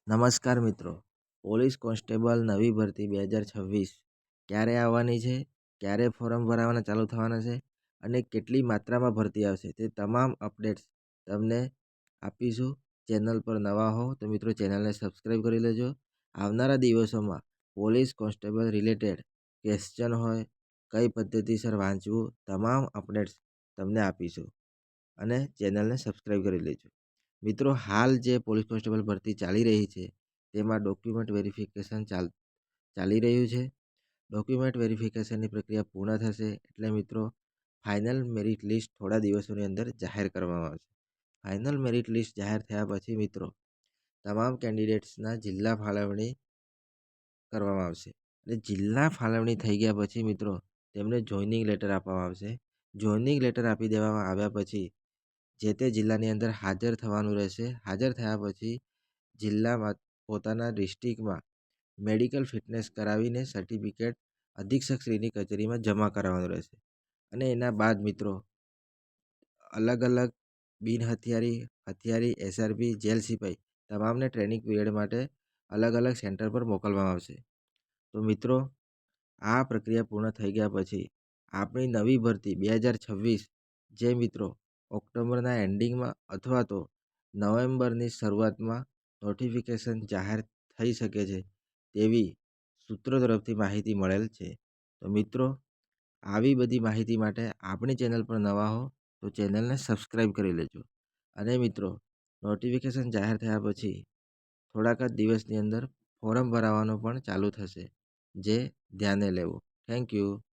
નમસ્કાર મિત્રો, police constable નવી ભરતી 2026 ક્યારે આવવાની છે, ક્યારે ફોર્મ ભરાવાના ચાલુ થવાના છે અને કેટલી માત્રામાં ભરતી આવશે તે તમામ અપડેટ્સ તમને આપીશું. ચેનલ પર નવા હો તો મિત્રો ચેનલને સબસ્ક્રાઈબ કરી લેજો. આવનારા દિવસોમાં પોલીસ કોન્સ્ટેબલ રિલેટેડ ક્વેશ્ચન હોય, કઈ પદ્ધતિસર વાંચવું, તમામ અપડેટ્સ તમને આપીશું અને ચેનલને સબસ્ક્રાઈબ કરી લેજો. મિત્રો, હાલ જે પોલીસ કોન્સ્ટેબલ ભરતી ચાલી રહી છે તેમાં ડોક્યુમેન્ટ વેરિફિકેશન ચાલી રહ્યું છે. ડોક્યુમેન્ટ વેરિફિકેશનની પ્રક્રિયા પૂર્ણ થશે એટલે મિત્રો ફાઇનલ મેરિટ લિસ્ટ થોડા દિવસોની અંદર જાહેર કરવામાં આવશે. ફાઇનલ મેરિટ લિસ્ટ જાહેર થયા પછી મિત્રો તમામ કેન્ડિડેટ્સના જિલ્લા ફાળવણી કરવામાં આવશે અને જિલ્લા ફાળવણી થઈ ગયા પછી મિત્રો તેમને જોઈનિંગ લેટર આપવામાં આવશે. જોઈનિંગ લેટર આપી દેવામાં આવ્યા પછી જે તે જિલ્લાની અંદર હાજર થવાનું રહેશે. હાજર થયા પછી જિલ્લામાં પોતાના ડિસ્ટ્રિક્ટમાં મેડિકલ ફિટનેસ કરાવીને સર્ટિફિકેટ અધિક્ષકશ્રીની કચેરીમાં જમા કરાવવાનું રહેશે અને એના બાદ મિત્રો અલગ અલગ બિન હથિયારી, હથિયારી, SRP, જેલ સિપાઈ તમામને ટ્રેનિંગ પીરિયડ માટે અલગ અલગ સેન્ટર પર મોકલવામાં આવશે. તો મિત્રો, આ પ્રક્રિયા પૂર્ણ થઈ ગયા પછી આપણી નવી ભરતી 2026 જે મિત્રો ઓક્ટોબરના એન્ડિંગમાં અથવા તો નવેમ્બરની શરૂઆતમાં નોટિફિકેશન જાહેર થઈ શકે છે તેવી સૂત્રો તરફથી માહિતી મળેલ છે. તો મિત્રો, આવી બધી માહિતી માટે આપણી ચેનલ પર નવા હો તો ચેનલને સબસ્ક્રાઈબ કરી લેજો અને મિત્રો નોટિફિકેશન જાહેર થયા પછી થોડાક જ દિવસની અંદર ફોર્મ ભરાવાનું પણ ચાલુ થશે, જે ધ્યાને લેવું. Thank you.